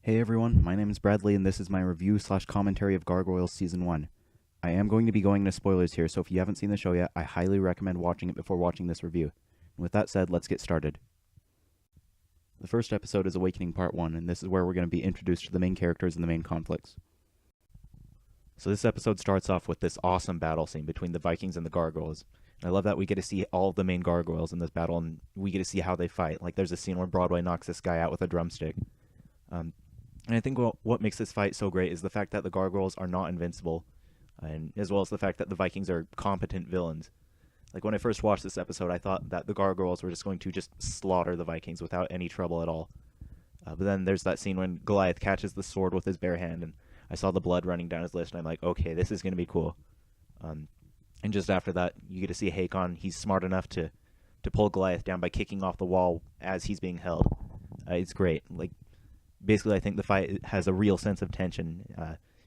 Hey everyone, my name is Bradley and this is my review/commentary of Gargoyles Season 1. I am going to be going into spoilers here, so if you haven't seen the show yet, I highly recommend watching it before watching this review. And with that said, let's get started. The first episode is Awakening Part 1, and this is where we're going to be introduced to the main characters and the main conflicts. So this episode starts off with this awesome battle scene between the Vikings and the Gargoyles. And I love that we get to see all of the main Gargoyles in this battle, and we get to see how they fight. Like there's a scene where Broadway knocks this guy out with a drumstick. And I think what makes this fight so great is the fact that the Gargoyles are not invincible, and as well as the fact that the Vikings are competent villains. Like when I first watched this episode, I thought that the Gargoyles were just going to just slaughter the Vikings without any trouble at all. But then there's that scene when Goliath catches the sword with his bare hand, and I saw the blood running down his list, and I'm like, okay, this is going to be cool. And just after that, you get to see Hakon. He's smart enough to pull Goliath down by kicking off the wall as he's being held. It's great. Like, basically, I think the fight has a real sense of tension.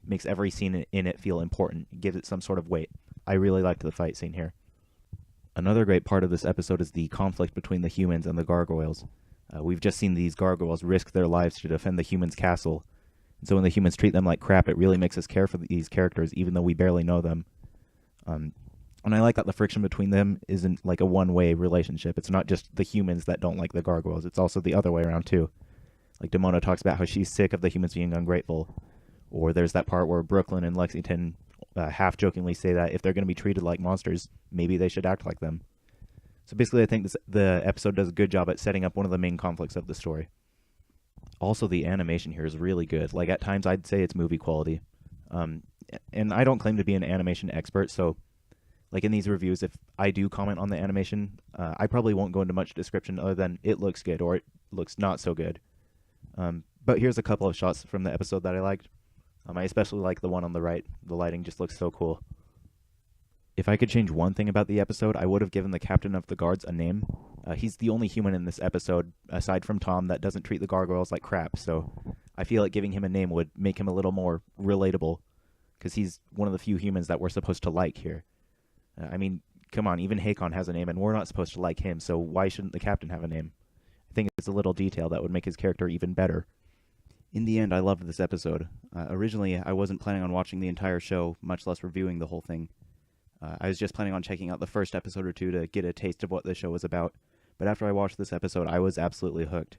Makes every scene in it feel important. It gives it some sort of weight. I really liked the fight scene here. Another great part of this episode is the conflict between the humans and the Gargoyles. We've just seen these Gargoyles risk their lives to defend the humans' castle. And so when the humans treat them like crap, it really makes us care for these characters, even though we barely know them. And I like that the friction between them isn't like a one-way relationship. It's not just the humans that don't like the Gargoyles. It's also the other way around, too. Like Demona talks about how she's sick of the humans being ungrateful. Or there's that part where Brooklyn and Lexington half-jokingly say that if they're going to be treated like monsters, maybe they should act like them. So basically, I think the episode does a good job at setting up one of the main conflicts of the story. Also, the animation here is really good. Like, at times, I'd say it's movie quality. And I don't claim to be an animation expert, so like in these reviews, if I do comment on the animation, I probably won't go into much description other than it looks good or it looks not so good. But here's a couple of shots from the episode that I liked. I especially like the one on the right. The lighting just looks so cool. If I could change one thing about the episode, I would have given the captain of the guards a name. He's the only human in this episode, aside from Tom, that doesn't treat the Gargoyles like crap, so I feel like giving him a name would make him a little more relatable, because he's one of the few humans that we're supposed to like here. I mean, come on, even Hakon has a name, and we're not supposed to like him, so why shouldn't the captain have a name? I think it's a little detail that would make his character even better. In the end, I loved this episode. Originally, I wasn't planning on watching the entire show, much less reviewing the whole thing. I was just planning on checking out the first episode or two to get a taste of what the show was about, but after I watched this episode, I was absolutely hooked.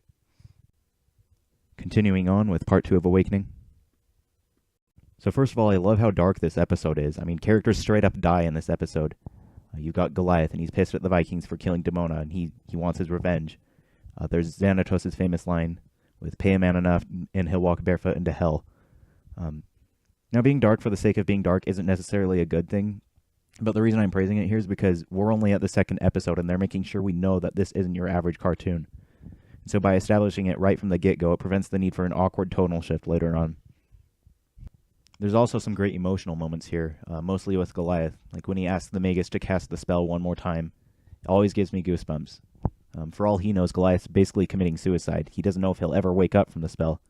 Continuing on with Part 2 of Awakening. So first of all, I love how dark this episode is. I mean, characters straight up die in this episode. You've got Goliath, and he's pissed at the Vikings for killing Demona, and he wants his revenge. There's Xanatos' famous line, with pay a man enough, and he'll walk barefoot into hell. Now, being dark for the sake of being dark isn't necessarily a good thing, but the reason I'm praising it here is because we're only at the second episode, and they're making sure we know that this isn't your average cartoon. So by establishing it right from the get-go, it prevents the need for an awkward tonal shift later on. There's also some great emotional moments here, mostly with Goliath. Like when he asks the Magus to cast the spell one more time. It always gives me goosebumps. For all he knows, Goliath's basically committing suicide. He doesn't know if he'll ever wake up from the spell,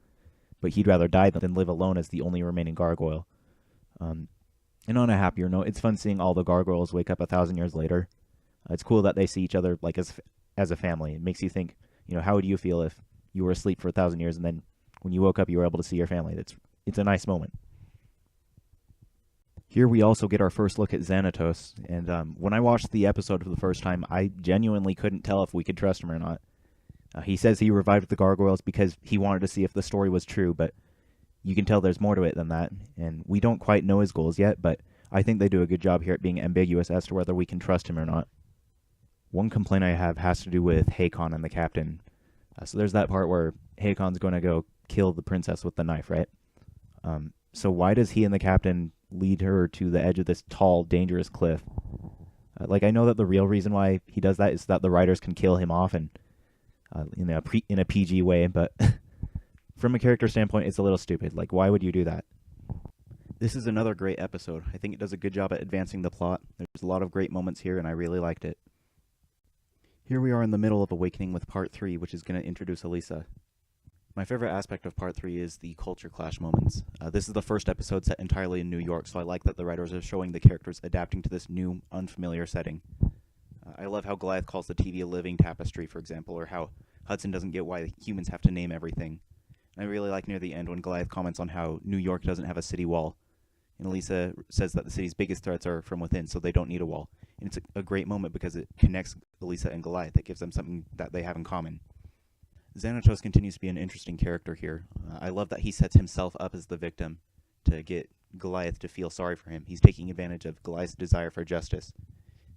but he'd rather die than live alone as the only remaining gargoyle. And on a happier note, it's fun seeing all the gargoyles wake up 1,000 years later. It's cool that they see each other like as a family. It makes you think, how would you feel if you were asleep for 1,000 years and then when you woke up you were able to see your family? It's a nice moment. Here we also get our first look at Xanatos, and when I watched the episode for the first time, I genuinely couldn't tell if we could trust him or not. He says he revived the Gargoyles because he wanted to see if the story was true, but you can tell there's more to it than that, and we don't quite know his goals yet, but I think they do a good job here at being ambiguous as to whether we can trust him or not. One complaint I have has to do with Hakon and the captain. So there's that part where Hakon's going to go kill the princess with the knife, right? So why does he and the captain lead her to the edge of this tall, dangerous cliff? I know that the real reason why he does that is so that the writers can kill him off and in a PG way, but from a character standpoint, it's a little stupid. Like, why would you do that? This is another great episode. I think it does a good job at advancing the plot. There's a lot of great moments here, and I really liked it. Here we are in the middle of Awakening with Part 3, which is going to introduce Elisa. My favorite aspect of Part 3 is the culture clash moments. This is the first episode set entirely in New York, so I like that the writers are showing the characters adapting to this new, unfamiliar setting. I love how Goliath calls the TV a living tapestry, for example, or how Hudson doesn't get why humans have to name everything. I really like near the end when Goliath comments on how New York doesn't have a city wall. And Elisa says that the city's biggest threats are from within, so they don't need a wall. And it's a great moment because it connects Elisa and Goliath. It gives them something that they have in common. Xanatos continues to be an interesting character here. I love that he sets himself up as the victim to get Goliath to feel sorry for him. He's taking advantage of Goliath's desire for justice.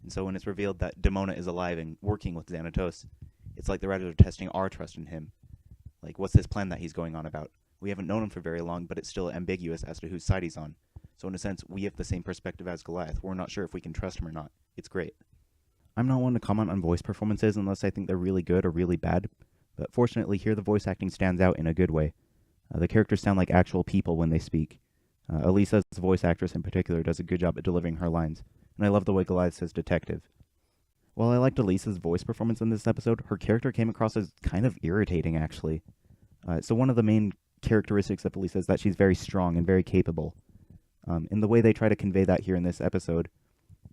And so when it's revealed that Demona is alive and working with Xanatos, it's like the writers are testing our trust in him. Like, what's this plan that he's going on about? We haven't known him for very long, but it's still ambiguous as to whose side he's on. So in a sense, we have the same perspective as Goliath. We're not sure if we can trust him or not. It's great. I'm not one to comment on voice performances unless I think they're really good or really bad, but fortunately here the voice acting stands out in a good way. The characters sound like actual people when they speak. Elisa's voice actress in particular does a good job at delivering her lines, and I love the way Goliath says detective. While I liked Elisa's voice performance in this episode, her character came across as kind of irritating, actually. So one of the main characteristics of Elisa is that she's very strong and very capable. And the way they try to convey that here in this episode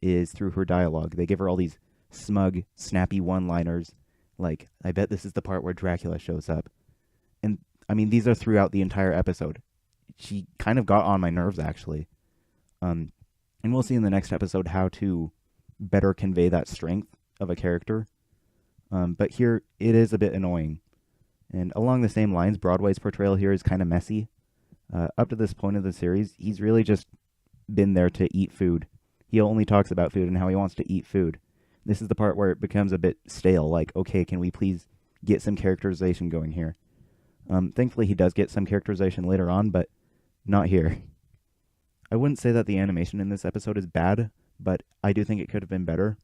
is through her dialogue. They give her all these smug, snappy one-liners, like, I bet this is the part where Dracula shows up. And, I mean, these are throughout the entire episode. She kind of got on my nerves, actually. And we'll see in the next episode how to better convey that strength of a character. But here, it is a bit annoying. And along the same lines, Broadway's portrayal here is kind of messy. Up to this point of the series, he's really just been there to eat food. He only talks about food and how he wants to eat food. This is the part where it becomes a bit stale, like, okay, can we please get some characterization going here? Thankfully, he does get some characterization later on, but not here. I wouldn't say that the animation in this episode is bad, but I do think it could have been better.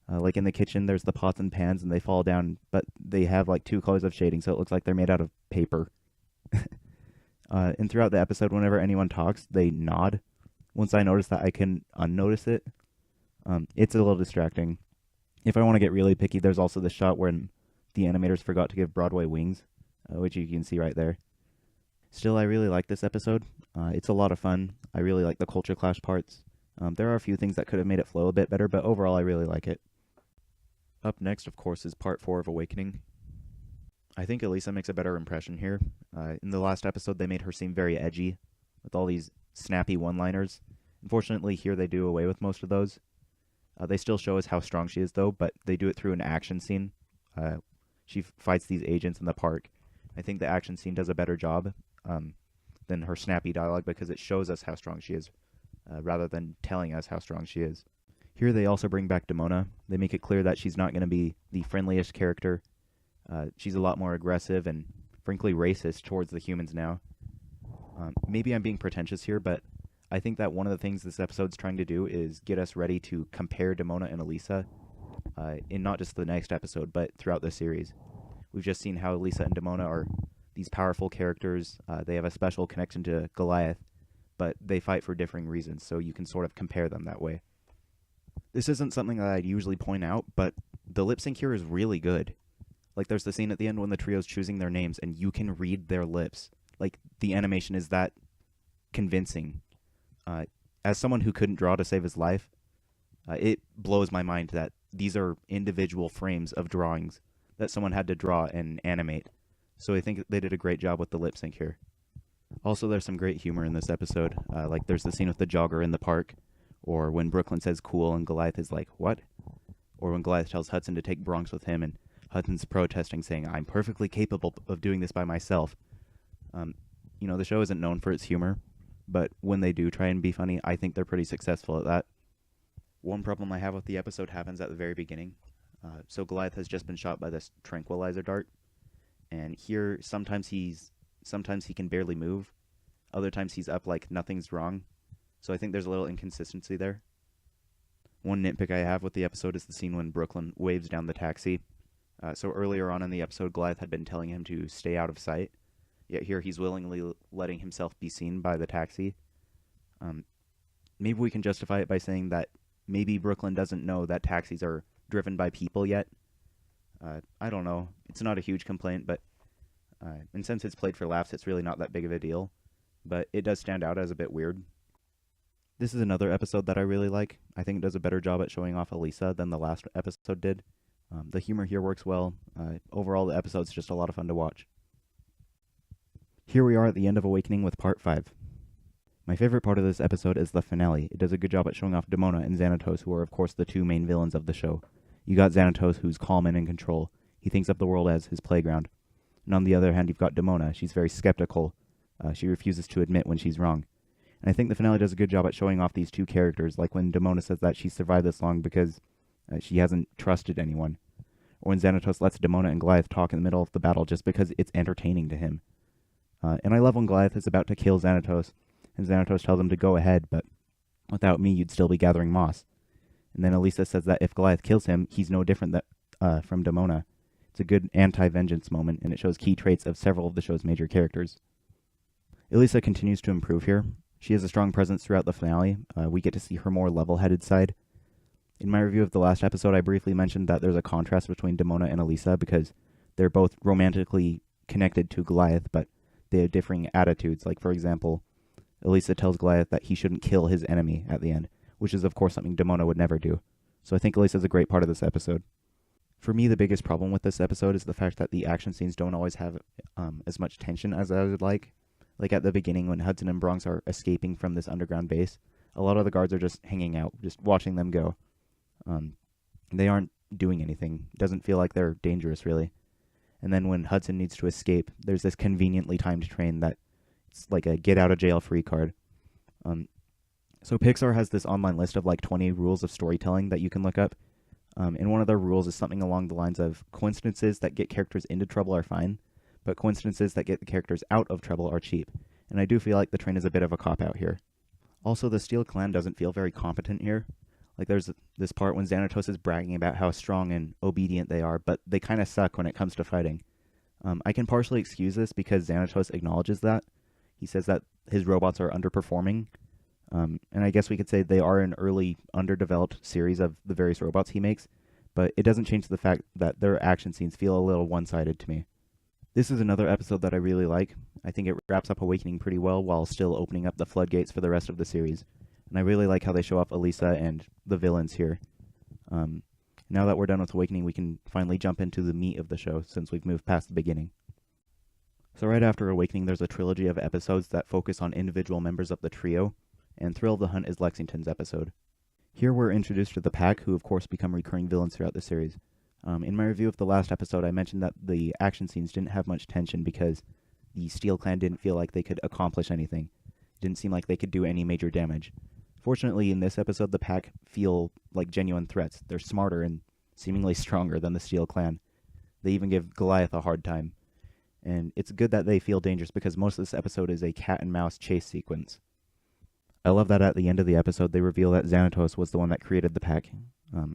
Like in the kitchen, there's the pots and pans, and they fall down, but they have like 2 colors of shading, so it looks like they're made out of paper. And throughout the episode, whenever anyone talks, they nod. Once I notice that, I can unnotice it. It's a little distracting. If I want to get really picky, there's also the shot when the animators forgot to give Broadway wings, which you can see right there. Still, I really like this episode. It's a lot of fun. I really like the culture clash parts. There are a few things that could have made it flow a bit better, but overall I really like it. Up next, of course, is part 4 of Awakening. I think Elisa makes a better impression here. In the last episode, they made her seem very edgy, with all these snappy one-liners. Unfortunately, here they do away with most of those. They still show us how strong she is, though, but they do it through an action scene. She fights these agents in the park. I think the action scene does a better job than her snappy dialogue because it shows us how strong she is, rather than telling us how strong she is. Here they also bring back Demona. They make it clear that she's not going to be the friendliest character. She's a lot more aggressive and, frankly, racist towards the humans now. Maybe I'm being pretentious here, but I think that one of the things this episode's trying to do is get us ready to compare Demona and Elisa in not just the next episode, but throughout the series. We've just seen how Elisa and Demona are these powerful characters. They have a special connection to Goliath, but they fight for differing reasons, so you can sort of compare them that way. This isn't something that I'd usually point out, but the lip sync here is really good. Like, there's the scene at the end when the trio's choosing their names, and you can read their lips. Like, the animation is that convincing. As someone who couldn't draw to save his life, it blows my mind that these are individual frames of drawings that someone had to draw and animate. So I think they did a great job with the lip sync here. Also, there's some great humor in this episode. Like, there's the scene with the jogger in the park, or when Brooklyn says cool and Goliath is like, what? Or when Goliath tells Hudson to take Bronx with him and Hudson's protesting, saying, I'm perfectly capable of doing this by myself. The show isn't known for its humor, but when they do try and be funny, I think they're pretty successful at that. One problem I have with the episode happens at the very beginning. So Goliath has just been shot by this tranquilizer dart, and here sometimes he can barely move, other times he's up like nothing's wrong. So I think there's a little inconsistency there. One nitpick I have with the episode is the scene when Brooklyn waves down the taxi. So earlier on in the episode, Goliath had been telling him to stay out of sight, yet here he's willingly letting himself be seen by the taxi. Maybe we can justify it by saying that maybe Brooklyn doesn't know that taxis are driven by people yet. I don't know. It's not a huge complaint, but and since it's played for laughs, it's really not that big of a deal. But it does stand out as a bit weird. This is another episode that I really like. I think it does a better job at showing off Elisa than the last episode did. The humor here works well. Overall, the episode's just a lot of fun to watch. Here we are at the end of Awakening with Part 5. My favorite part of this episode is the finale. It does a good job at showing off Demona and Xanatos, who are of course the two main villains of the show. You got Xanatos, who's calm and in control. He thinks of the world as his playground. And on the other hand, you've got Demona. She's very skeptical. She refuses to admit when she's wrong. And I think the finale does a good job at showing off these two characters, like when Demona says that she survived this long because she hasn't trusted anyone. Or when Xanatos lets Demona and Goliath talk in the middle of the battle just because it's entertaining to him. And I love when Goliath is about to kill Xanatos, and Xanatos tells him to go ahead, but without me, you'd still be gathering moss. And then Elisa says that if Goliath kills him, he's no different from Demona. It's a good anti-vengeance moment, and it shows key traits of several of the show's major characters. Elisa continues to improve here. She has a strong presence throughout the finale. We get to see her more level-headed side. In my review of the last episode, I briefly mentioned that there's a contrast between Demona and Elisa because they're both romantically connected to Goliath, but they have differing attitudes. Like, for example, Elisa tells Goliath that he shouldn't kill his enemy at the end, which is, of course, something Demona would never do. So I think Elisa's a great part of this episode. For me, the biggest problem with this episode is the fact that the action scenes don't always have as much tension as I would like. Like at the beginning when Hudson and Bronx are escaping from this underground base, a lot of the guards are just hanging out, just watching them go. They aren't doing anything. It doesn't feel like they're dangerous, really. And then when Hudson needs to escape, there's this conveniently timed train that it's like a get-out-of-jail-free card. So Pixar has this online list of like 20 rules of storytelling that you can look up. And one of their rules is something along the lines of coincidences that get characters into trouble are fine, but coincidences that get the characters out of trouble are cheap. And I do feel like the train is a bit of a cop-out here. Also, the Steel Clan doesn't feel very competent here. Like there's this part when Xanatos is bragging about how strong and obedient they are, but they kind of suck when it comes to fighting. I can partially excuse this because Xanatos acknowledges that. He says that his robots are underperforming, and I guess we could say they are an early, underdeveloped series of the various robots he makes, but it doesn't change the fact that their action scenes feel a little one-sided to me. This is another episode that I really like. I think it wraps up Awakening pretty well while still opening up the floodgates for the rest of the series. And I really like how they show off Elisa and the villains here. Now that we're done with Awakening, we can finally jump into the meat of the show since we've moved past the beginning. So right after Awakening, there's a trilogy of episodes that focus on individual members of the trio, and Thrill of the Hunt is Lexington's episode. Here we're introduced to the Pack, who of course become recurring villains throughout the series. In my review of the last episode, I mentioned that the action scenes didn't have much tension because the Steel Clan didn't feel like they could accomplish anything. It didn't seem like they could do any major damage. Fortunately, in this episode, the Pack feel like genuine threats. They're smarter and seemingly stronger than the Steel Clan. They even give Goliath a hard time. And it's good that they feel dangerous because most of this episode is a cat-and-mouse chase sequence. I love that at the end of the episode, they reveal that Xanatos was the one that created the Pack.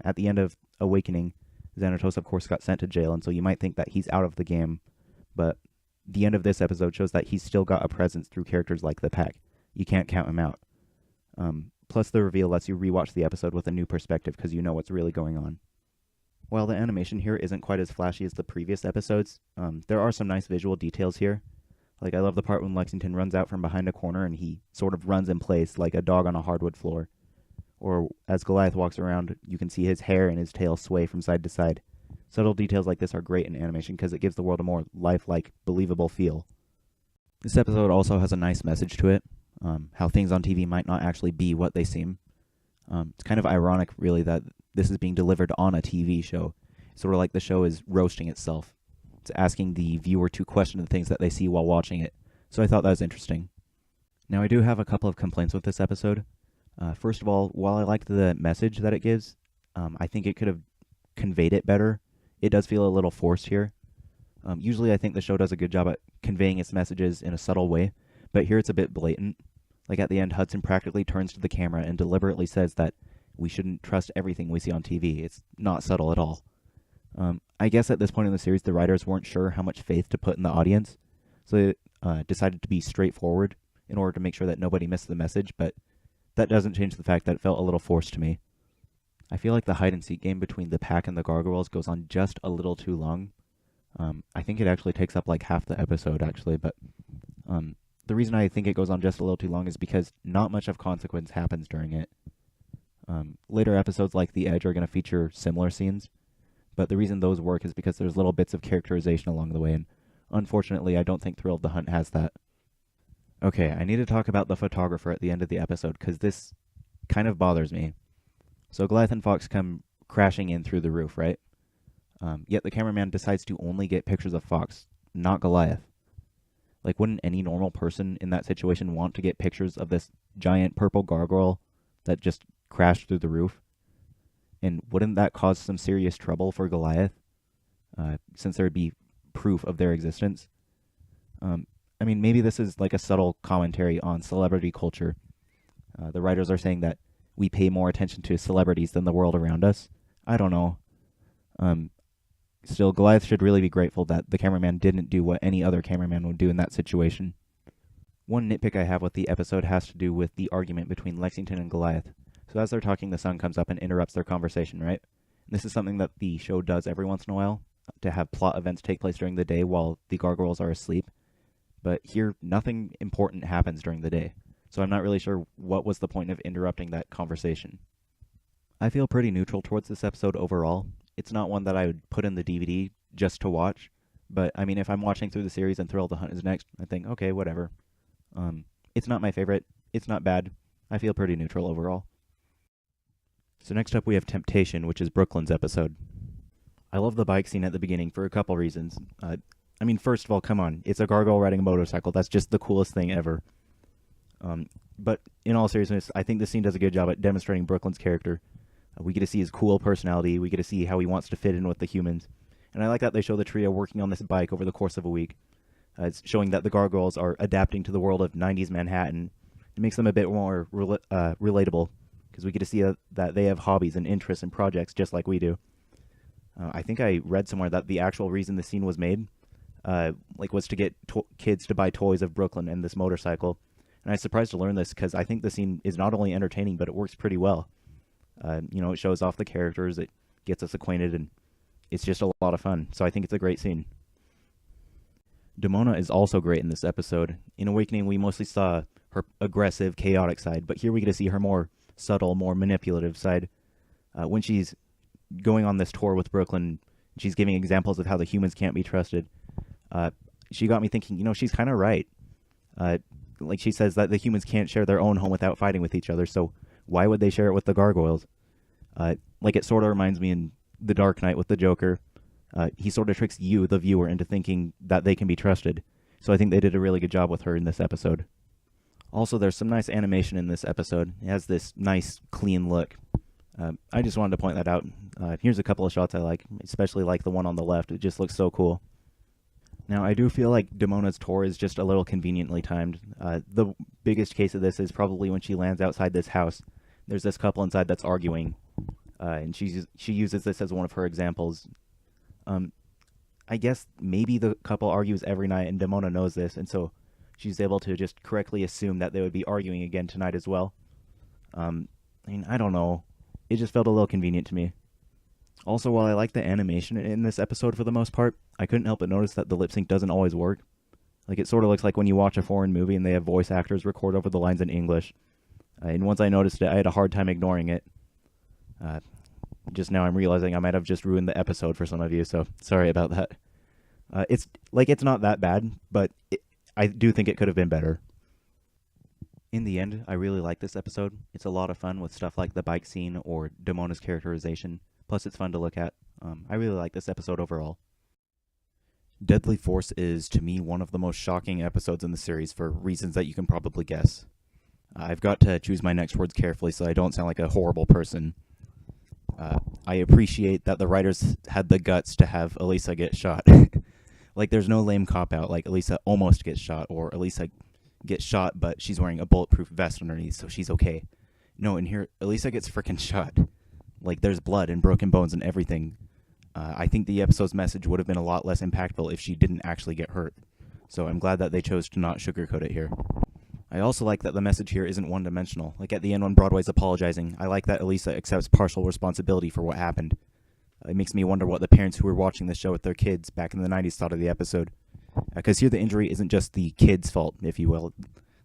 At the end of Awakening, Xanatos, of course, got sent to jail, and so you might think that he's out of the game. But the end of this episode shows that he's still got a presence through characters like the Pack. You can't count him out. Plus, the reveal lets you rewatch the episode with a new perspective because you know what's really going on. While the animation here isn't quite as flashy as the previous episodes, there are some nice visual details here. Like, I love the part when Lexington runs out from behind a corner and he sort of runs in place like a dog on a hardwood floor. Or as Goliath walks around, you can see his hair and his tail sway from side to side. Subtle details like this are great in animation because it gives the world a more lifelike, believable feel. This episode also has a nice message to it. How things on TV might not actually be what they seem. It's kind of ironic, really, that this is being delivered on a TV show. It's sort of like the show is roasting itself. It's asking the viewer to question the things that they see while watching it. So I thought that was interesting. Now, I do have a couple of complaints with this episode. First of all, while I liked the message that it gives, I think it could have conveyed it better. It does feel a little forced here. Usually I think the show does a good job at conveying its messages in a subtle way, but here it's a bit blatant. Like at the end, Hudson practically turns to the camera and deliberately says that we shouldn't trust everything we see on TV. It's not subtle at all. I guess at this point in the series, the writers weren't sure how much faith to put in the audience, so they decided to be straightforward in order to make sure that nobody missed the message, but that doesn't change the fact that it felt a little forced to me. I feel like the hide-and-seek game between the Pack and the Gargoyles goes on just a little too long. I think it actually takes up like half the episode, actually, but the reason I think it goes on just a little too long is because not much of consequence happens during it. Later episodes like The Edge are going to feature similar scenes, but the reason those work is because there's little bits of characterization along the way, and unfortunately I don't think Thrill of the Hunt has that. Okay, I need to talk about the photographer at the end of the episode, because this kind of bothers me. So Goliath and Fox come crashing in through the roof, right? Yet the cameraman decides to only get pictures of Fox, not Goliath. Like, wouldn't any normal person in that situation want to get pictures of this giant purple gargoyle that just crashed through the roof? And wouldn't that cause some serious trouble for Goliath, since there would be proof of their existence? I mean, maybe this is like a subtle commentary on celebrity culture. The writers are saying that we pay more attention to celebrities than the world around us. I don't know. Still, Goliath should really be grateful that the cameraman didn't do what any other cameraman would do in that situation. One nitpick I have with the episode has to do with the argument between Lexington and Goliath. So as they're talking, the sun comes up and interrupts their conversation, right? This is something that the show does every once in a while, to have plot events take place during the day while the gargoyles are asleep. But here, nothing important happens during the day. So I'm not really sure what was the point of interrupting that conversation. I feel pretty neutral towards this episode overall. It's not one that I would put in the DVD just to watch. But, I mean, if I'm watching through the series and Thrill of the Hunt is next, I think, okay, whatever. It's not my favorite. It's not bad. I feel pretty neutral overall. So next up we have Temptation, which is Brooklyn's episode. I love the bike scene at the beginning for a couple reasons. I mean, first of all, come on. It's a gargoyle riding a motorcycle. That's just the coolest thing ever. But in all seriousness, I think this scene does a good job at demonstrating Brooklyn's character. We get to see his cool personality. We get to see how he wants to fit in with the humans. And I like that they show the trio working on this bike over the course of a week. It's showing that the gargoyles are adapting to the world of 90s Manhattan. It makes them a bit more relatable, because we get to see that they have hobbies and interests and projects just like we do. I think I read somewhere that the actual reason the scene was made was to get kids to buy toys of Brooklyn and this motorcycle. And I was surprised to learn this, because I think the scene is not only entertaining, but it works pretty well. It shows off the characters, it gets us acquainted, and it's just a lot of fun. So I think it's a great scene. Demona is also great in this episode. In Awakening, we mostly saw her aggressive, chaotic side, but here we get to see her more subtle, more manipulative side. When she's going on this tour with Brooklyn, she's giving examples of how the humans can't be trusted. She got me thinking, she's kind of right. Like she says that the humans can't share their own home without fighting with each other, so why would they share it with the gargoyles? It sort of reminds me in The Dark Knight with the Joker. He sort of tricks you, the viewer, into thinking that they can be trusted. So I think they did a really good job with her in this episode. Also, there's some nice animation in this episode. It has this nice, clean look. I just wanted to point that out. Here's a couple of shots I like, especially like the one on the left. It just looks so cool. Now, I do feel like Demona's tour is just a little conveniently timed. The biggest case of this is probably when she lands outside this house. There's this couple inside that's arguing, and she uses this as one of her examples. I guess maybe the couple argues every night, and Demona knows this, and so she's able to just correctly assume that they would be arguing again tonight as well. I don't know. It just felt a little convenient to me. Also, while I like the animation in this episode for the most part, I couldn't help but notice that the lip sync doesn't always work. It sort of looks like when you watch a foreign movie and they have voice actors record over the lines in English. And once I noticed it, I had a hard time ignoring it. Just now I'm realizing I might have just ruined the episode for some of you, so sorry about that. It's not that bad, but I do think it could have been better. In the end, I really like this episode. It's a lot of fun with stuff like the bike scene or Demona's characterization. Plus, it's fun to look at. I really like this episode overall. Deadly Force is, to me, one of the most shocking episodes in the series for reasons that you can probably guess. I've got to choose my next words carefully so I don't sound like a horrible person. I appreciate that the writers had the guts to have Elisa get shot. There's no lame cop-out, like Elisa almost gets shot, or Elisa gets shot, but she's wearing a bulletproof vest underneath, so she's okay. No, in here, Elisa gets frickin' shot. There's blood and broken bones and everything. I think the episode's message would have been a lot less impactful if she didn't actually get hurt. So I'm glad that they chose to not sugarcoat it here. I also like that the message here isn't one-dimensional. At the end when Broadway's apologizing, I like that Elisa accepts partial responsibility for what happened. It makes me wonder what the parents who were watching this show with their kids back in the 90s thought of the episode. Because here the injury isn't just the kids' fault, if you will.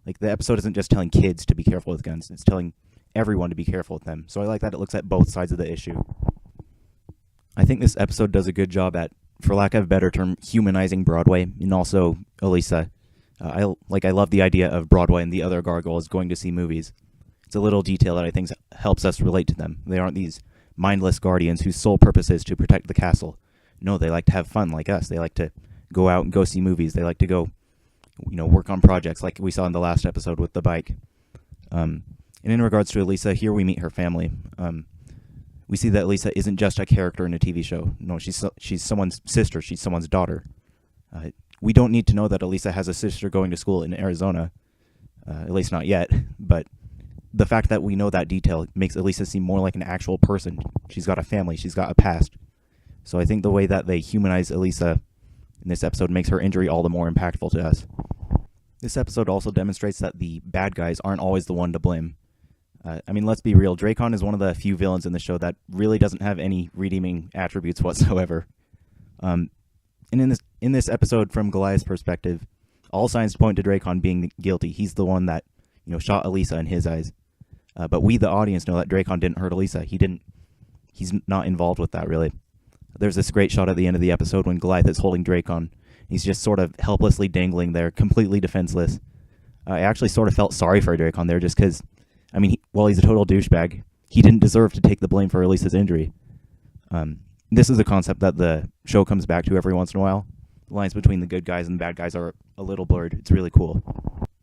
The episode isn't just telling kids to be careful with guns, it's telling everyone to be careful with them. So I like that it looks at both sides of the issue. I think this episode does a good job at, for lack of a better term, humanizing Broadway and also Elisa. I love the idea of Broadway and the other Gargoyles going to see movies. It's a little detail that I think helps us relate to them. They aren't these mindless guardians whose sole purpose is to protect the castle. No, they like to have fun like us. They like to go out and go see movies. They like to go, work on projects like we saw in the last episode with the bike. And in regards to Elisa, here we meet her family. We see that Elisa isn't just a character in a TV show. No, she's someone's sister. She's someone's daughter. We don't need to know that Elisa has a sister going to school in Arizona, at least not yet, but the fact that we know that detail makes Elisa seem more like an actual person. She's got a family. She's got a past. So I think the way that they humanize Elisa in this episode makes her injury all the more impactful to us. This episode also demonstrates that the bad guys aren't always the one to blame. Let's be real. Dracon is one of the few villains in the show that really doesn't have any redeeming attributes whatsoever. And in this episode, from Goliath's perspective, all signs point to Dracon being guilty. He's the one that shot Elisa in his eyes. But we, the audience, know that Dracon didn't hurt Elisa. He's not involved with that, really. There's this great shot at the end of the episode when Goliath is holding Dracon. He's just sort of helplessly dangling there, completely defenseless. I actually sort of felt sorry for Dracon there just because, while he's a total douchebag, he didn't deserve to take the blame for Elisa's injury. This is a concept that the show comes back to every once in a while. The lines between the good guys and the bad guys are a little blurred. It's really cool.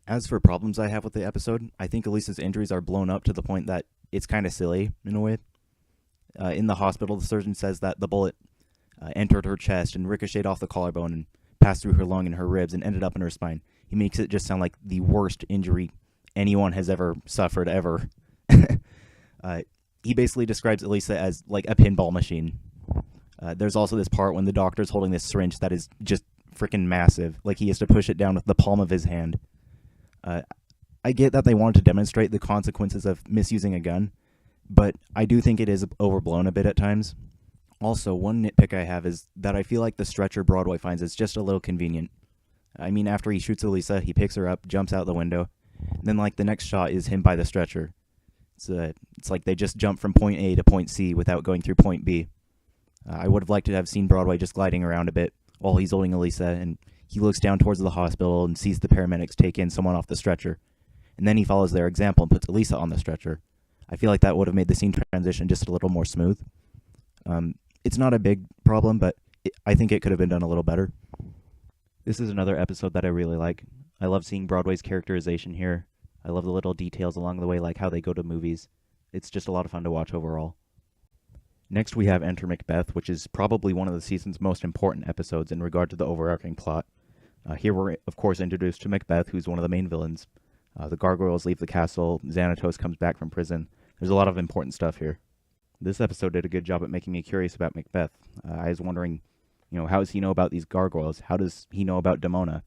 As for problems I have with the episode, I think Elisa's injuries are blown up to the point that it's kind of silly, in a way. In the hospital, the surgeon says that the bullet entered her chest and ricocheted off the collarbone and passed through her lung and her ribs and ended up in her spine. He makes it just sound like the worst injury anyone has ever suffered, ever. He basically describes Elisa as like a pinball machine. There's also this part when the doctor's holding this syringe that is just freaking massive. Like he has to push it down with the palm of his hand. I get that they wanted to demonstrate the consequences of misusing a gun, but I do think it is overblown a bit at times. Also, one nitpick I have is that I feel like the stretcher Broadway finds is just a little convenient. After he shoots Elisa, he picks her up, jumps out the window, and then the next shot is him by the stretcher. It's like they just jump from point A to point C without going through point B. I would have liked to have seen Broadway just gliding around a bit while he's holding Elisa, and he looks down towards the hospital and sees the paramedics take in someone off the stretcher. And then he follows their example and puts Elisa on the stretcher. I feel like that would have made the scene transition just a little more smooth. It's not a big problem, but I think it could have been done a little better. This is another episode that I really like. I love seeing Broadway's characterization here. I love the little details along the way, like how they go to movies. It's just a lot of fun to watch overall. Next we have Enter Macbeth, which is probably one of the season's most important episodes in regard to the overarching plot. Here we're, of course, introduced to Macbeth, who's one of the main villains. The Gargoyles leave the castle, Xanatos comes back from prison. There's a lot of important stuff here. This episode did a good job at making me curious about Macbeth. I was wondering, how does he know about these gargoyles? How does he know about Demona?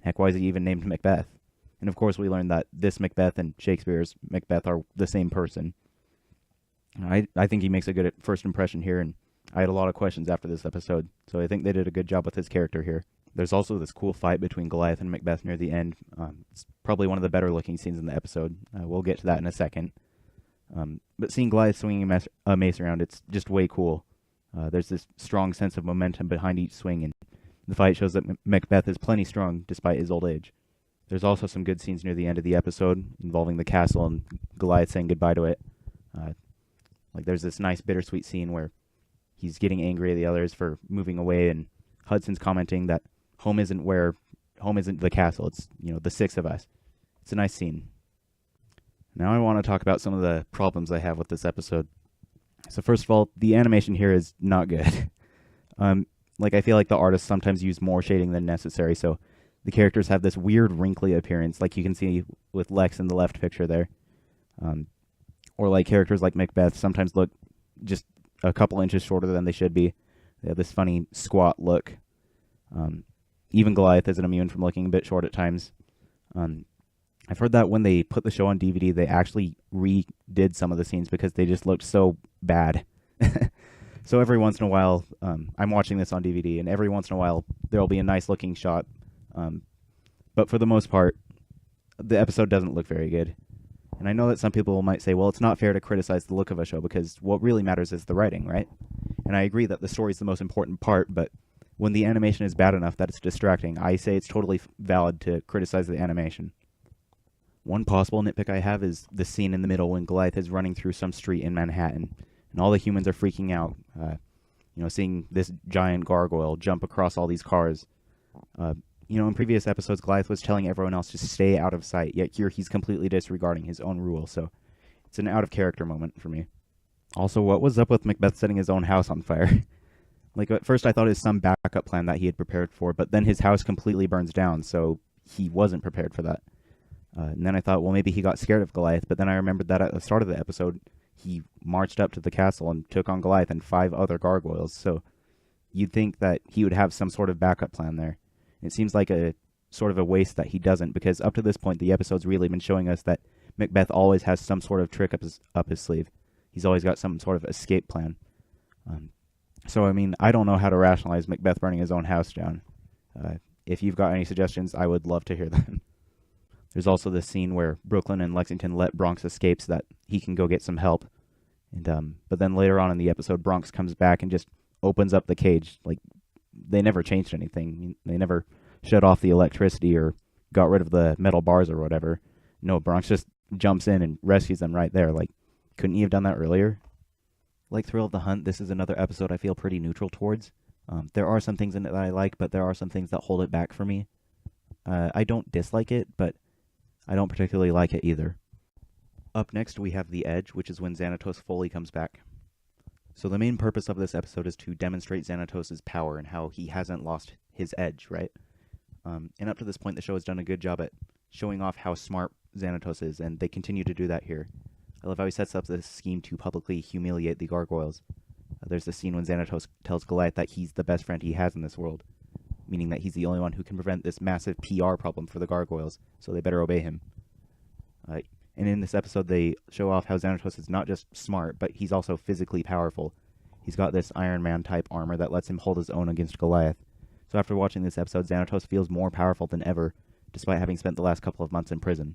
Heck, why is he even named Macbeth? And of course we learned that this Macbeth and Shakespeare's Macbeth are the same person. I think he makes a good first impression here, and I had a lot of questions after this episode, so I think they did a good job with his character here. There's also this cool fight between Goliath and Macbeth near the end. It's probably one of the better looking scenes in the episode. We'll get to that in a second. But seeing Goliath swinging a mace around, it's just way cool. There's this strong sense of momentum behind each swing, and the fight shows that Macbeth is plenty strong despite his old age. There's also some good scenes near the end of the episode involving the castle and Goliath saying goodbye to it. There's this nice bittersweet scene where he's getting angry at the others for moving away, and Hudson's commenting that home isn't the castle, it's, the six of us. It's a nice scene. Now I want to talk about some of the problems I have with this episode. So first of all, the animation here is not good. I feel like the artists sometimes use more shading than necessary, so the characters have this weird wrinkly appearance, like you can see with Lex in the left picture there. Or characters like Macbeth sometimes look just a couple inches shorter than they should be. They have this funny squat look. Even Goliath isn't immune from looking a bit short at times. I've heard that when they put the show on DVD, they actually redid some of the scenes because they just looked so bad. So every once in a while, I'm watching this on DVD, and every once in a while there'll be a nice looking shot. But for the most part, the episode doesn't look very good. And I know that some people might say, well, it's not fair to criticize the look of a show because what really matters is the writing, right? And I agree that the story is the most important part, but when the animation is bad enough that it's distracting, I say it's totally valid to criticize the animation. One possible nitpick I have is the scene in the middle when Goliath is running through some street in Manhattan, and all the humans are freaking out, seeing this giant gargoyle jump across all these cars. In previous episodes, Goliath was telling everyone else to stay out of sight, yet here he's completely disregarding his own rule, so it's an out-of-character moment for me. Also, what was up with Macbeth setting his own house on fire? At first I thought it was some backup plan that he had prepared for, but then his house completely burns down, so he wasn't prepared for that. And then I thought, well, maybe he got scared of Goliath, but then I remembered that at the start of the episode, he marched up to the castle and took on Goliath and 5 other gargoyles, so you'd think that he would have some sort of backup plan there. It seems like a sort of a waste that he doesn't, because up to this point, the episode's really been showing us that Macbeth always has some sort of trick up his sleeve. He's always got some sort of escape plan. I don't know how to rationalize Macbeth burning his own house down. If you've got any suggestions, I would love to hear them. There's also this scene where Brooklyn and Lexington let Bronx escape so that he can go get some help. But then later on in the episode, Bronx comes back and just opens up the cage. They never changed anything. They never shut off the electricity or got rid of the metal bars or whatever. No, Bronx just jumps in and rescues them right there. Couldn't you have done that earlier? Like Thrill of the Hunt, this is another episode I feel pretty neutral towards. There are some things in it that I like, but there are some things that hold it back for me. I don't dislike it, but I don't particularly like it either. Up next, we have The Edge, which is when Xanatos fully comes back. So the main purpose of this episode is to demonstrate Xanatos' power and how he hasn't lost his edge, right? And up to this point, the show has done a good job at showing off how smart Xanatos is, and they continue to do that here. I love how he sets up this scheme to publicly humiliate the gargoyles. There's the scene when Xanatos tells Goliath that he's the best friend he has in this world, meaning that he's the only one who can prevent this massive PR problem for the gargoyles, so they better obey him. And in this episode, they show off how Xanatos is not just smart, but he's also physically powerful. He's got this Iron Man-type armor that lets him hold his own against Goliath. So after watching this episode, Xanatos feels more powerful than ever, despite having spent the last couple of months in prison.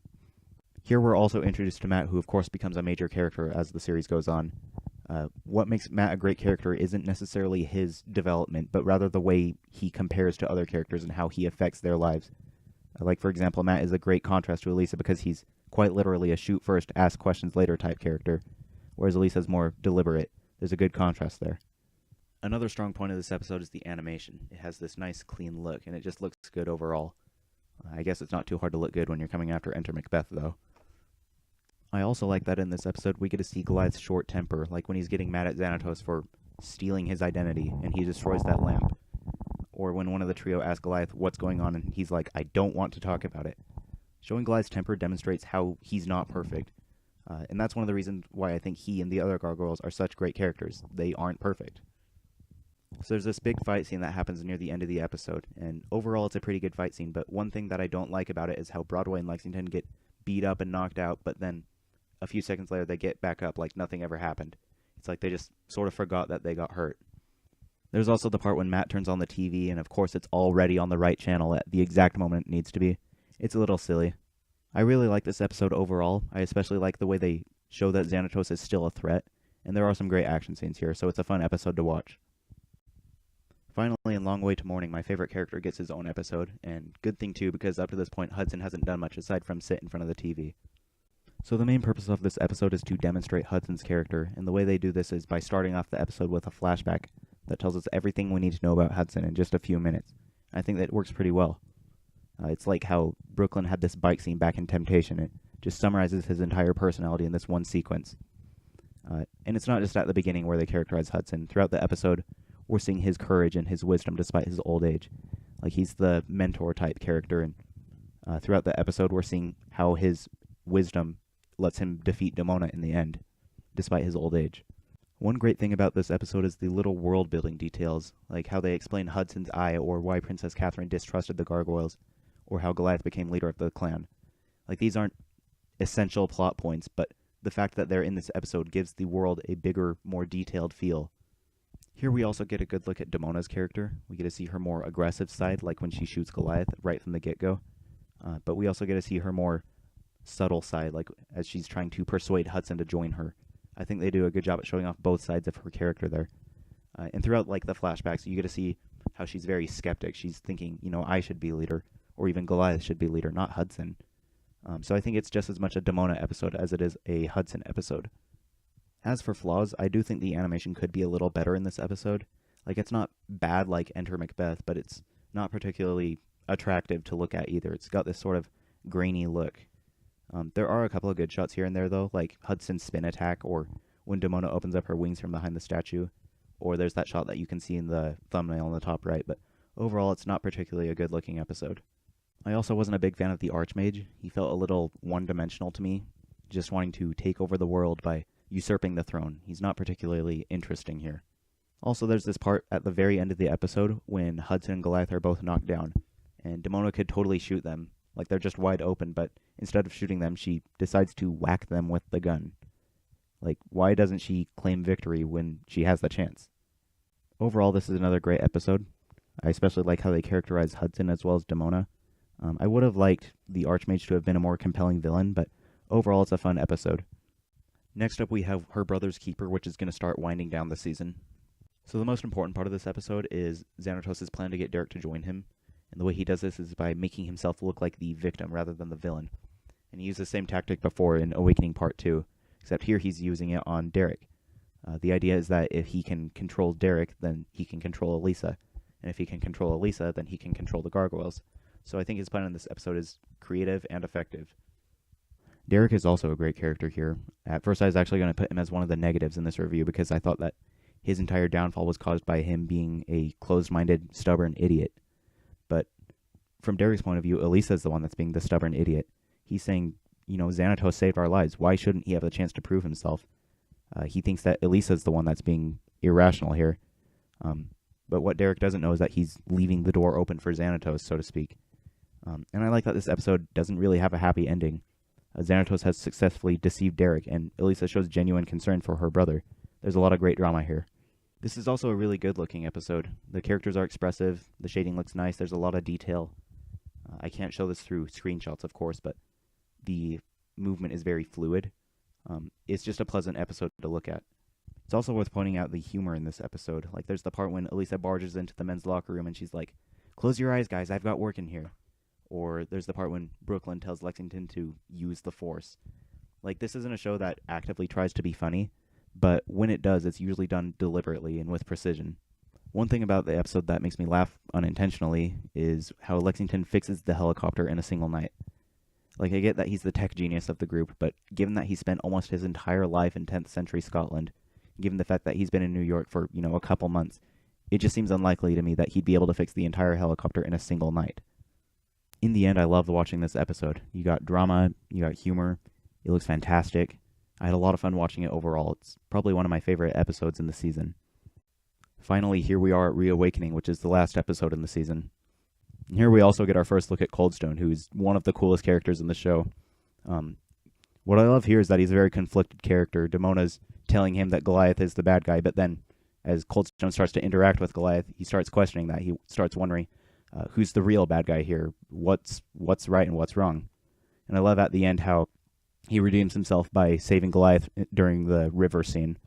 Here we're also introduced to Matt, who of course becomes a major character as the series goes on. What makes Matt a great character isn't necessarily his development, but rather the way he compares to other characters and how he affects their lives. For example, Matt is a great contrast to Elisa because he's quite literally a shoot first, ask questions later type character, whereas Elisa's more deliberate. There's a good contrast there. Another strong point of this episode is the animation. It has this nice, clean look, and it just looks good overall. I guess it's not too hard to look good when you're coming after Enter Macbeth, though. I also like that in this episode we get to see Goliath's short temper, like when he's getting mad at Xanatos for stealing his identity, and he destroys that lamp. Or when one of the trio asks Goliath what's going on, and he's like, I don't want to talk about it. Showing Goliath's temper demonstrates how he's not perfect. And that's one of the reasons why I think he and the other gargoyles are such great characters. They aren't perfect. So there's this big fight scene that happens near the end of the episode, and overall it's a pretty good fight scene, but one thing that I don't like about it is how Broadway and Lexington get beat up and knocked out, but then a few seconds later they get back up like nothing ever happened. It's like they just sort of forgot that they got hurt. There's also the part when Matt turns on the TV, and of course it's already on the right channel at the exact moment it needs to be. It's a little silly. I really like this episode overall. I especially like the way they show that Xanatos is still a threat, and there are some great action scenes here, so it's a fun episode to watch. Finally, in Long Way to Morning, my favorite character gets his own episode, and good thing too, because up to this point Hudson hasn't done much aside from sit in front of the TV. So the main purpose of this episode is to demonstrate Hudson's character, and the way they do this is by starting off the episode with a flashback that tells us everything we need to know about Hudson in just a few minutes. I think that works pretty well. It's like how Brooklyn had this bike scene back in Temptation. It just summarizes his entire personality in this one sequence. And it's not just at the beginning where they characterize Hudson. Throughout the episode, we're seeing his courage and his wisdom despite his old age. Like, he's the mentor-type character, and throughout the episode, we're seeing how his wisdom lets him defeat Demona in the end, despite his old age. One great thing about this episode is the little world-building details, like how they explain Hudson's eye, or why Princess Catherine distrusted the gargoyles, or how Goliath became leader of the clan. Like, these aren't essential plot points, but the fact that they're in this episode gives the world a bigger, more detailed feel. Here we also get a good look at Demona's character. We get to see her more aggressive side, like when she shoots Goliath right from the get-go. But we also get to see her more subtle side, like as she's trying to persuade Hudson to join her. I think they do a good job at showing off both sides of her character there. And throughout, like, the flashbacks, you get to see how she's very skeptic. She's thinking, I should be leader, or even Goliath should be leader, not Hudson. So I think it's just as much a Demona episode as it is a Hudson episode. As for flaws, I do think the animation could be a little better in this episode. Like, it's not bad like Enter Macbeth, but it's not particularly attractive to look at either. It's got this sort of grainy look. There are a couple of good shots here and there, though, like Hudson's spin attack, or when Demona opens up her wings from behind the statue, or there's that shot that you can see in the thumbnail on the top right, but overall it's not particularly a good-looking episode. I also wasn't a big fan of the Archmage. He felt a little one-dimensional to me, just wanting to take over the world by usurping the throne. He's not particularly interesting here. Also, there's this part at the very end of the episode when Hudson and Goliath are both knocked down, and Demona could totally shoot them, like they're just wide open, but instead of shooting them, she decides to whack them with the gun. Like, why doesn't she claim victory when she has the chance? Overall, this is another great episode. I especially like how they characterize Hudson as well as Demona. I would have liked the Archmage to have been a more compelling villain, but overall it's a fun episode. Next up we have Her Brother's Keeper, which is going to start winding down the season. So the most important part of this episode is Xanatos' plan to get Derek to join him, and the way he does this is by making himself look like the victim rather than the villain. And he used the same tactic before in Awakening Part 2, except here he's using it on Derek. The idea is that if he can control Derek, then he can control Elisa. And if he can control Elisa, then he can control the Gargoyles. So I think his plan in this episode is creative and effective. Derek is also a great character here. At first I was actually going to put him as one of the negatives in this review because I thought that his entire downfall was caused by him being a closed-minded, stubborn idiot. But from Derek's point of view, Elisa is the one that's being the stubborn idiot. He's saying, Xanatos saved our lives. Why shouldn't he have the chance to prove himself? He thinks that Elisa is the one that's being irrational here. But what Derek doesn't know is that he's leaving the door open for Xanatos, so to speak. And I like that this episode doesn't really have a happy ending. Xanatos has successfully deceived Derek, and Elisa shows genuine concern for her brother. There's a lot of great drama here. This is also a really good-looking episode. The characters are expressive, the shading looks nice, there's a lot of detail. I can't show this through screenshots, of course, but the movement is very fluid. It's just a pleasant episode to look at. It's also worth pointing out the humor in this episode. Like, there's the part when Elisa barges into the men's locker room and she's like, "Close your eyes, guys, I've got work in here." Or there's the part when Brooklyn tells Lexington to use the Force. Like, this isn't a show that actively tries to be funny, but when it does, it's usually done deliberately and with precision. One thing about the episode that makes me laugh unintentionally is how Lexington fixes the helicopter in a single night. Like, I get that he's the tech genius of the group, but given that he spent almost his entire life in 10th century Scotland, given the fact that he's been in New York for, a couple months, it just seems unlikely to me that he'd be able to fix the entire helicopter in a single night. In the end, I loved watching this episode. You got drama, you got humor, it looks fantastic. I had a lot of fun watching it overall. It's probably one of my favorite episodes in the season. Finally, here we are at Reawakening, which is the last episode in the season. And here we also get our first look at Coldstone, who's one of the coolest characters in the show. What I love here is that he's a very conflicted character. Demona's telling him that Goliath is the bad guy, but then as Coldstone starts to interact with Goliath, he starts questioning that. He starts wondering, who's the real bad guy here? What's right and what's wrong? And I love at the end how he redeems himself by saving Goliath during the river scene.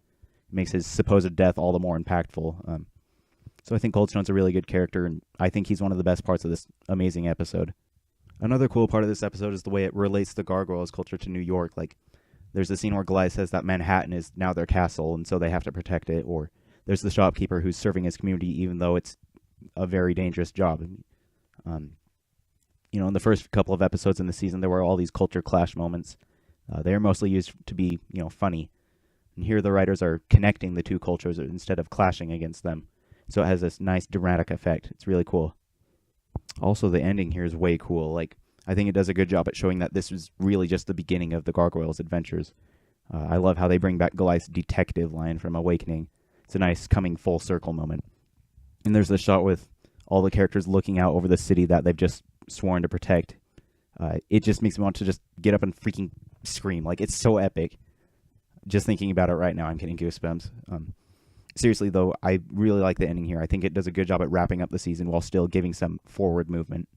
It makes his supposed death all the more impactful. So I think Coldstone's a really good character, and I think he's one of the best parts of this amazing episode. Another cool part of this episode is the way it relates the Gargoyles culture to New York. Like, there's the scene where Goliath says that Manhattan is now their castle, and so they have to protect it. Or there's the shopkeeper who's serving his community even though it's a very dangerous job. In the first couple of episodes in the season, there were all these culture clash moments. They are mostly used to be, funny. And here the writers are connecting the two cultures instead of clashing against them. So it has this nice dramatic effect. It's really cool. Also, the ending here is way cool. Like, I think it does a good job at showing that this was really just the beginning of the Gargoyles' adventures. I love how they bring back Goliath's detective line from Awakening. It's a nice coming full circle moment. And there's the shot with all the characters looking out over the city that they've just sworn to protect. It just makes me want to just get up and freaking scream. Like, it's so epic. Just thinking about it right now, I'm getting goosebumps. Seriously, though, I really like the ending here. I think it does a good job at wrapping up the season while still giving some forward movement.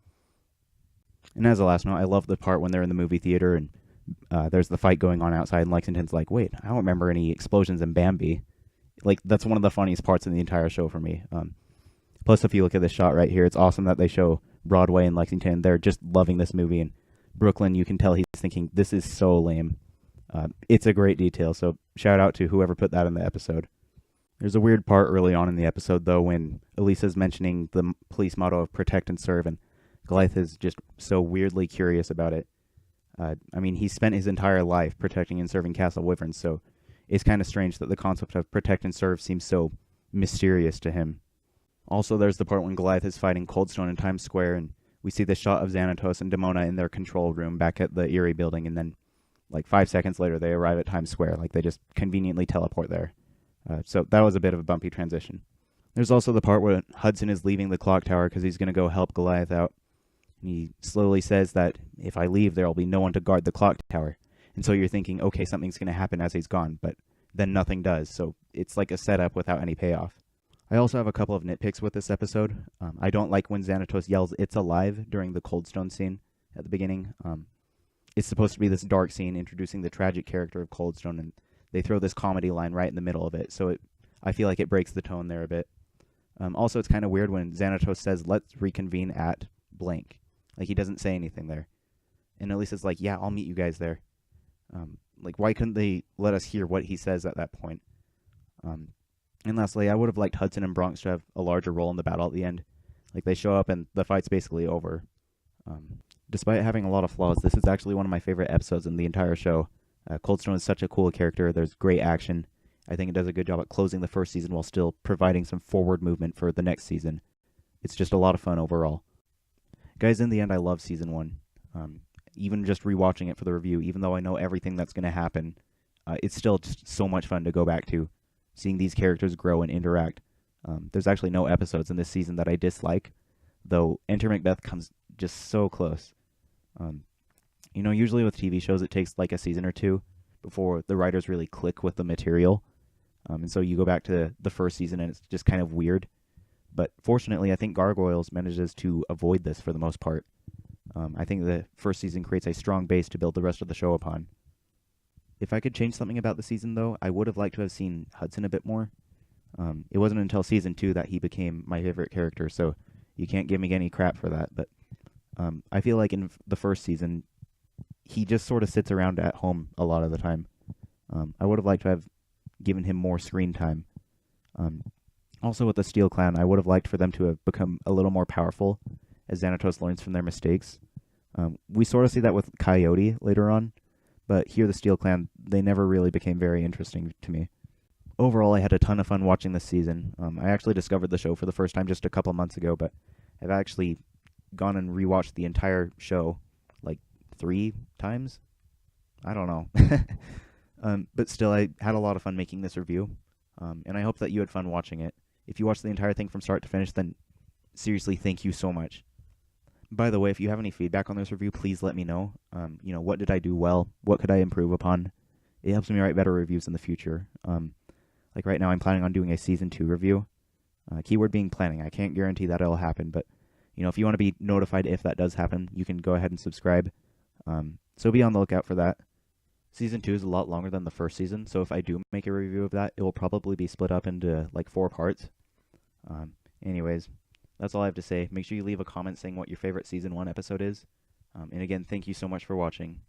And as a last note, I love the part when they're in the movie theater and there's the fight going on outside, and Lexington's like, "Wait, I don't remember any explosions in Bambi." Like, that's one of the funniest parts in the entire show for me. Plus, if you look at this shot right here, it's awesome that they show Broadway and Lexington. They're just loving this movie. And Brooklyn, you can tell he's thinking, this is so lame. It's a great detail, so shout out to whoever put that in the episode. There's a weird part early on in the episode, though, when Elisa's mentioning the police motto of protect and serve, and Goliath is just so weirdly curious about it. I mean, he spent his entire life protecting and serving Castle Wyvern, so it's kind of strange that the concept of protect and serve seems so mysterious to him. Also, there's the part when Goliath is fighting Coldstone in Times Square, and we see the shot of Xanatos and Demona in their control room back at the Erie building, and then, like 5 seconds later, they arrive at Times Square. Like, they just conveniently teleport there. So that was a bit of a bumpy transition. There's also the part where Hudson is leaving the clock tower because he's going to go help Goliath out. And he slowly says that if I leave, there will be no one to guard the clock tower. And so you're thinking, okay, something's going to happen as he's gone, but then nothing does. So it's like a setup without any payoff. I also have a couple of nitpicks with this episode. I don't like when Xanatos yells, "It's alive," during the Coldstone scene at the beginning. It's supposed to be this dark scene introducing the tragic character of Coldstone, and they throw this comedy line right in the middle of it, so I feel like it breaks the tone there a bit. Also, it's kind of weird when Xanatos says, "Let's reconvene at blank." Like, he doesn't say anything there. And Elisa's like, "Yeah, I'll meet you guys there." Like, why couldn't they let us hear what he says at that point? And lastly, I would have liked Hudson and Bronx to have a larger role in the battle at the end. Like, they show up and the fight's basically over. Despite having a lot of flaws, this is actually one of my favorite episodes in the entire show. Coldstone is such a cool character. There's great action. I think it does a good job at closing the first season while still providing some forward movement for the next season. It's just a lot of fun overall. Guys, in the end, I love Season 1. Even just rewatching it for the review, even though I know everything that's going to happen, it's still just so much fun to go back to, seeing these characters grow and interact. There's actually no episodes in this season that I dislike, though Enter Macbeth comes just so close. Usually with TV shows, it takes like a season or two before the writers really click with the material. And so you go back to the first season and it's just kind of weird. But fortunately, I think Gargoyles manages to avoid this for the most part. I think the first season creates a strong base to build the rest of the show upon. If I could change something about the season, though, I would have liked to have seen Hudson a bit more. It wasn't until Season 2 that he became my favorite character, so you can't give me any crap for that. But I feel like in the first season, he just sort of sits around at home a lot of the time. I would have liked to have given him more screen time. Also, with the Steel Clan, I would have liked for them to have become a little more powerful as Xanatos learns from their mistakes. We sort of see that with Coyote later on, but here the Steel Clan, they never really became very interesting to me. Overall, I had a ton of fun watching this season. I actually discovered the show for the first time just a couple months ago, but I've actually gone and rewatched the entire show like 3 times. I don't know. But still, I had a lot of fun making this review, and I hope that you had fun watching it. If you watched the entire thing from start to finish, then seriously, thank you so much. By the way, if you have any feedback on this review, please let me know. What did I do well? What could I improve upon? It helps me write better reviews in the future. Like right now, I'm planning on doing a Season 2 review. Keyword being planning. I can't guarantee that it'll happen, but if you want to be notified if that does happen, you can go ahead and subscribe. So be on the lookout for that. Season 2 is a lot longer than the first season, so if I do make a review of that, it will probably be split up into like 4 parts. Anyways, that's all I have to say. Make sure you leave a comment saying what your favorite Season 1 episode is. And again, thank you so much for watching.